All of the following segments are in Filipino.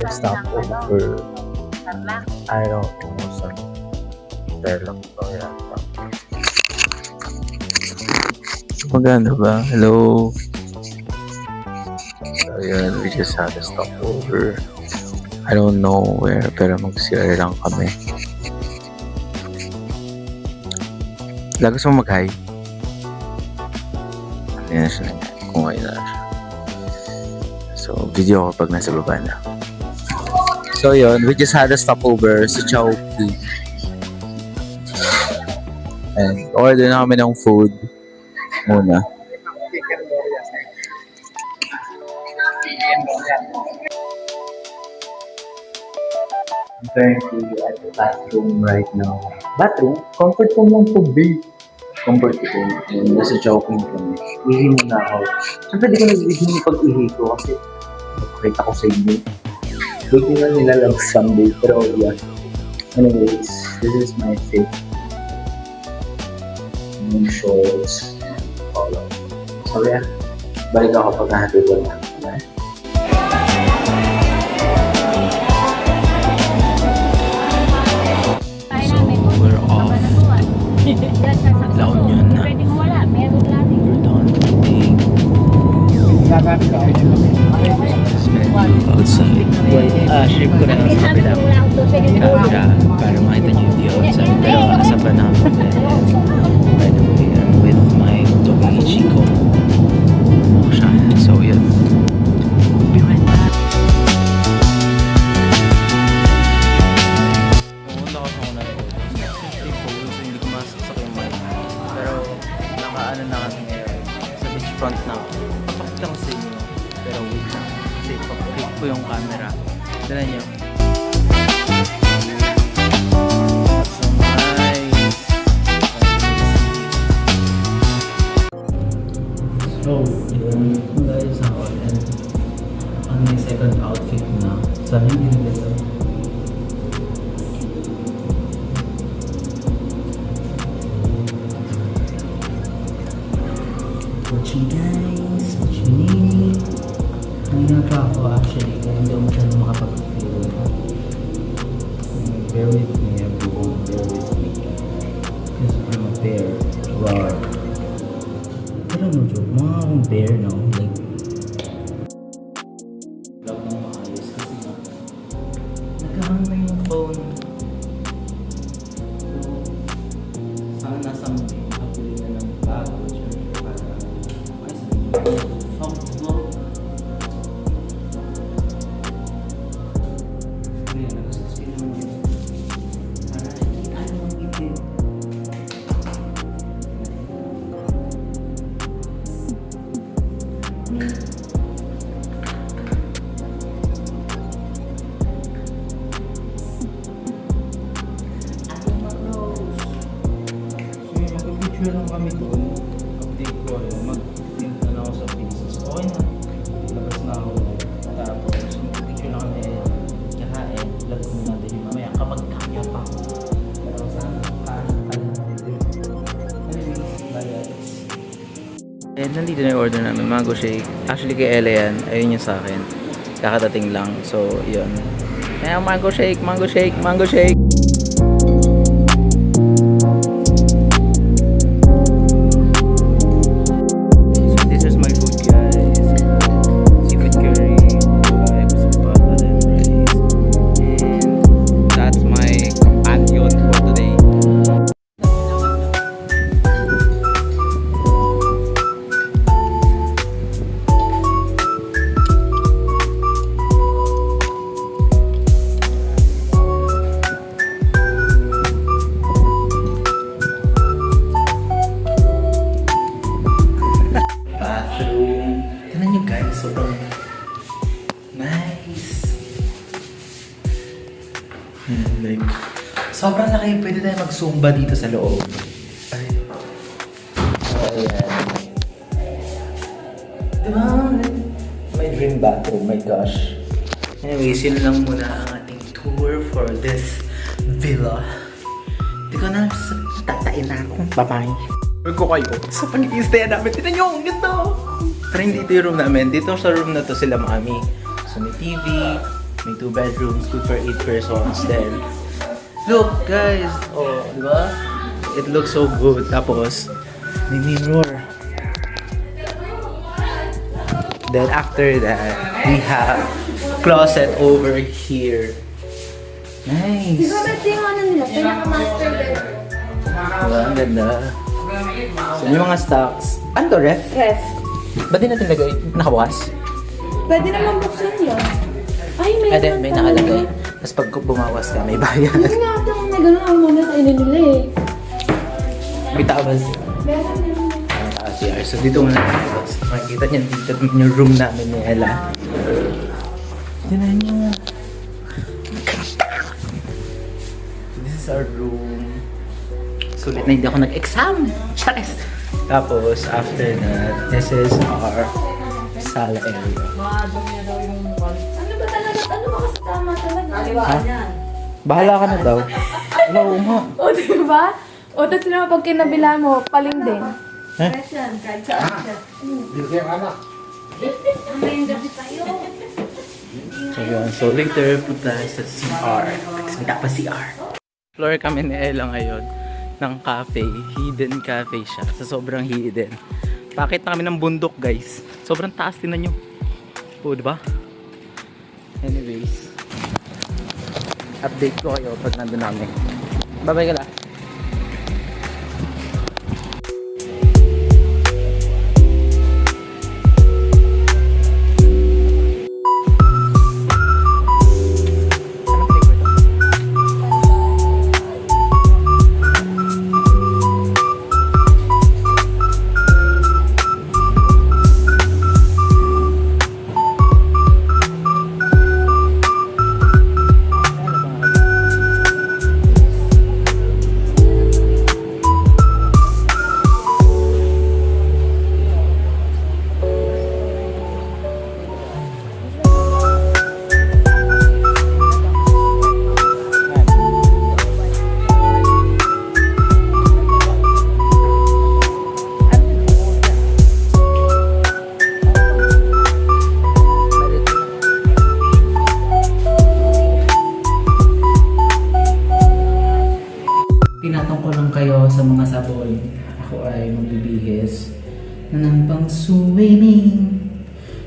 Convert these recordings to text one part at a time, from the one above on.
stopover. I don't know, sa Tarlac to yata. Maganda ba? Hello? So yun, we just had a stopover. I don't know where, pero mag-CR lang kami. Lagos mo mag-hi? Hindi na siya kung ngayon na siya. So, video ko pag nasa baba na. So yun, we just had a stopover sa Chowking. And order na kami ng food muna. I'm currently at the bathroom right now. Bathroom? Comfort room lang po, babe. Comfort room. Nasa Chowking kami. Ihi muna ako. Siyempre di ko nag-ihi pag-ihi ko kasi nakita ko sa inyo. Buti na nila lang someday, pero yeah. Anyways, this is my fit. Yung shorts. Polo. So yeah, balik ako pag nahatid ko na. Okay? So, we're off to La Union na. We're done eating. Outside. Ship ko na lang sa kapila. Camera para makita niyo yung view outside. Pero nasa pa namin. By the way, I'm with my doggy Chico. So yeah. Be right back. Pumunta ko sa una rin. Actually, so hindi ko masasak yung mic. Pero nakaano na kami ngayon. Sa beachfront na ako. Papakita ko sa inyo. Pero wait lang. Kasi papakita ko yung camera. Dala niyo. So nice. So, yun guys, ako and ang may second outfit na. Sabi niyo nito. What you guys, what you need? Ngayon pa ako actually, kaya hindi ako masyadong makapag-feel. Bear with me, everyone, bear with me. Because I'm a bear. Roar. Pero no joke, mga akong bear, no? Like, vlog ng maayos kasi nagkahang na yung phone. So, sana nasa mga nakapuli na ng bago, para ayos na yung vlog. Mag-picture lang kami doon. Update ko yun. Mag-print na ako sa pieces. Okay na. Labas na ako. Tapos, mag-picture lang kami. Kakain. Vlog ko muna din yung mamaya. Kapag kaya pa. Pero saan ka na natin. Anyways, bye guys. And nandito na yung order namin. Mango shake. Actually kay Ella yan. Ayun yung sa akin. Kakadating lang. So, yun. Kaya mango shake, mango shake, mango shake. Sobrang nice. Like, sobrang laki. Pwede tayo mag-zumba dito sa loob. Ay. Ayan. Diba? My dream bathroom. My gosh. Anyways, yun lang muna ang ating tour for this villa. Hindi ko na tatain na ako. Bye-bye. Huwag ko kayo sa pag-i-stay namin. Tignan nyo, ang ganda. Pero hindi ito yung room namin. Dito sa room na to sila mami. So may TV, May 2 bedrooms, good for 8 persons. Then, look guys! Oh, di ba? It looks so good. Tapos, may mirror. Then after that, we have closet over here. Nice! Siguro ito yung ano nila, pinaka-master bedroom. Diba? Ang ganda. So, may mga stocks. Ano to, ref? Ref. Ba't di natin lagay? Nakabukas? Pwede naman buksan yun. Ay, may Ate, may nakalagay. Tapos pag bumawas ka, may bayad. Hindi nga ito kung may gano'n ako muna kainin nila eh. May taas. Meron. May taas CR. So dito muna tayo. Makikita niyo dito yung room namin ni Ella. Tignan niyo. So this is our room. Sulit na hindi ako nag-exam. Charis! Tapos after that, this is our sala area. Ano ba talaga? Ano ba kasi tama talaga? Ha? Bahala ka na daw. Wala ko nga. O, diba? O, tapos naman pag kinabila mo, paling din. Eh? So yun. So later, punta sa CR. Kasi may pa CR. Floor kami ni Ella ngayon ng cafe. Hidden cafe siya. Sa sobrang hidden. Pakit na kami ng bundok guys. Sobrang taas, tinan nyo. O, diba? Anyways. Update ko kayo pag nandun namin. Bye-bye ka lang. Tinatong ko lang kayo sa mga sabon. Ako ay magbibihis na ng pang swimming.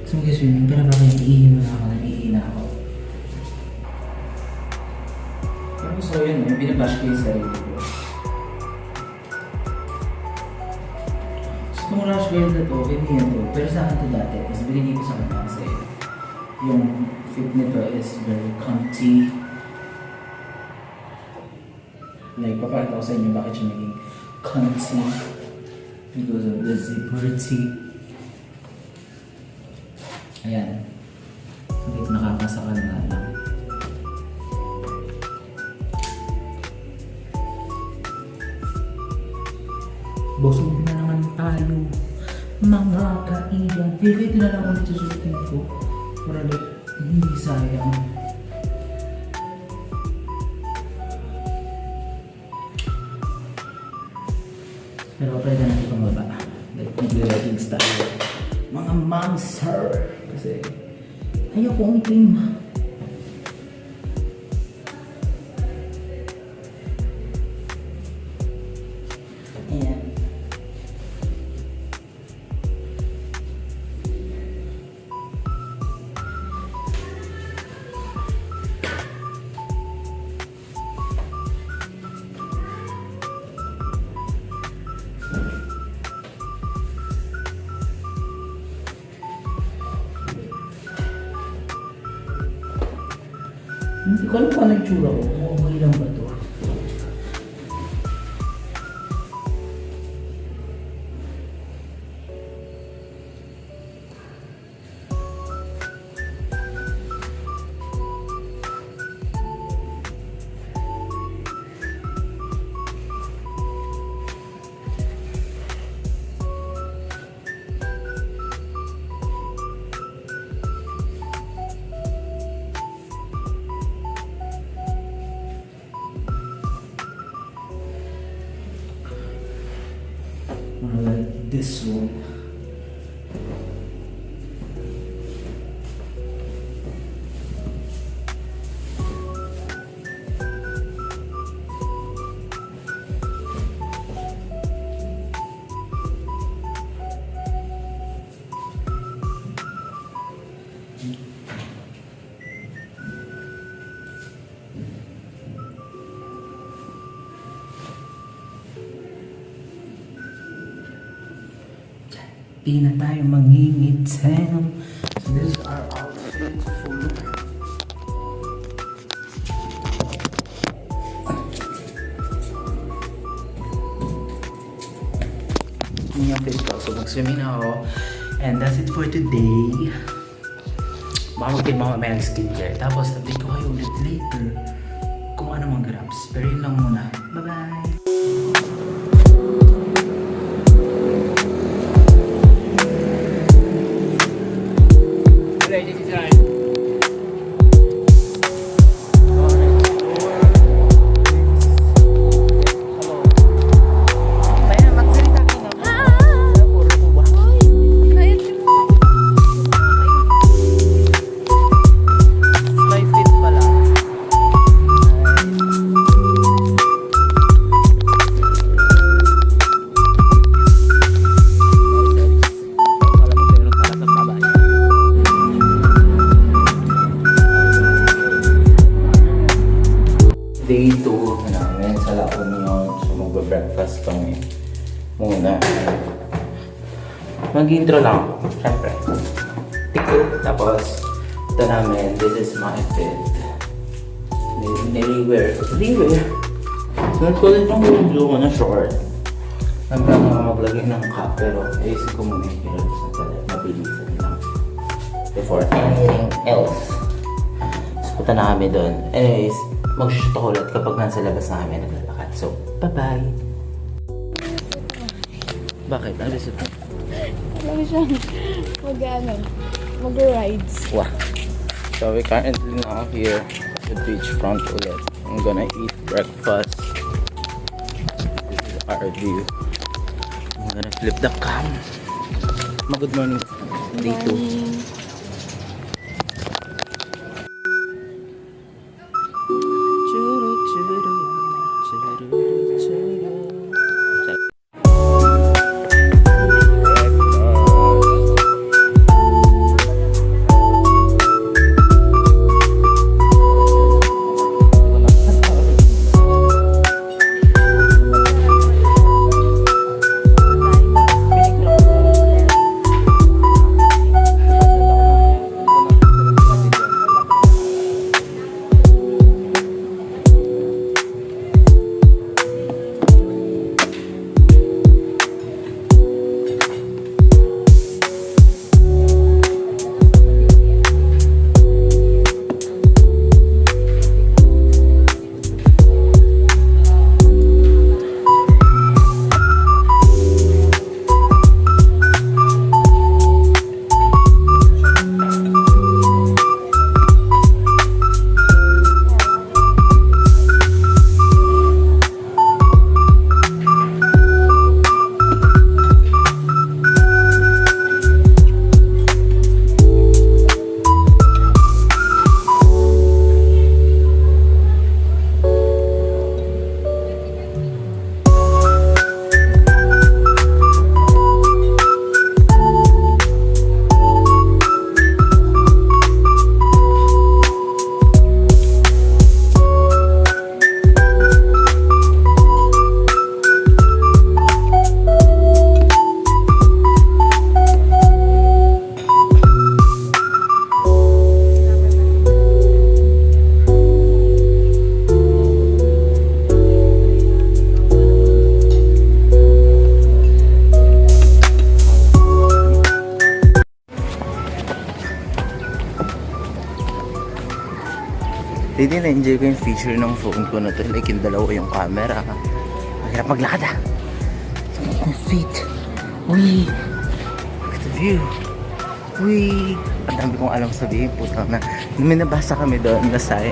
Gusto mo swimming pero bakit iihin mo na ako, nag-iina ako. Pero gusto ko yun, binabash ko yung sarili ko. Gusto mo rush girl na to, kaibigan to. Pero sa akin to dati, mas binigay ko sa kanya kasi yung fit nito is very comfy. Like, papakita ko sa inyo bakit siya naging comfy because of the zipperty. Ayan. So, dito nakakasakal na lang. Busog na naman tayo, mga kaibigan. Feel ito na lang ulit susutin ko. Para like, hindi sayang. Pero pwede natin itong baba. Like, nag-leggings tayo. Mga monster! Kasi, ayaw ko umitim. Ayan. Hindi ko alam kung ano yung tsura ko. Kung okay lang ba ito. Like this one. Di na tayo mangingitim. So this is our outfit. Full. Yung outfit ko. So mag-swimming na ako. And that's it for today. Baka mag-film ako may skincare. Tapos update ko kayo ulit later kung ano mang grabs. Pero yun lang muna. Bye-bye! Day 2 na namin sa La Union. So magbe-breakfast kami muna. Mag-intro lang ako, syempre. Tiko. Tapos ito namin, this is my fit. Niliwear. So nagkulit yung blue ko na short. Nagpang maglagay ng cap pero ayusin ko muna yung hirap sa talat. Mabilisan lang. Before anything else. So punta na kami doon. Anyways, mag-shoot ako ulit kapag nasa labas na kami naglalakad. So, bye-bye! Bakit? Ano gusto mo? Alam siya, mag-rides. Wow! So, we currently now here at the beachfront ulit. I'm gonna eat breakfast. This is our view. I'm gonna flip the cam. Good morning. Day 2. Hindi na-enjoy ko yung feature ng phone ko na to. Like yung dalawa yung camera. Mahirap maglakad ah. Look at my feet. Uy! Look at the view. Uy! Ang dami kong alam sabihin. Putang na. May nabasa kami doon na sign.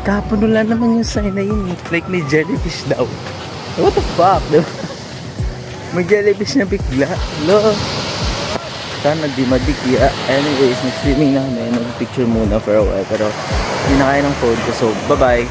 Kapon wala naman yung sign na yun. Like may jellyfish daw. What the fuck? Diba? May jellyfish na bigla. Lo! Sana di madikya. Anyways, nag-swimming na kami. Nag-picture muna for a while. Pero hindi na kaya ng phone ko. So, bye-bye.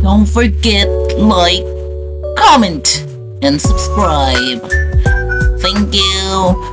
Don't forget, like, comment, and subscribe. Thank you.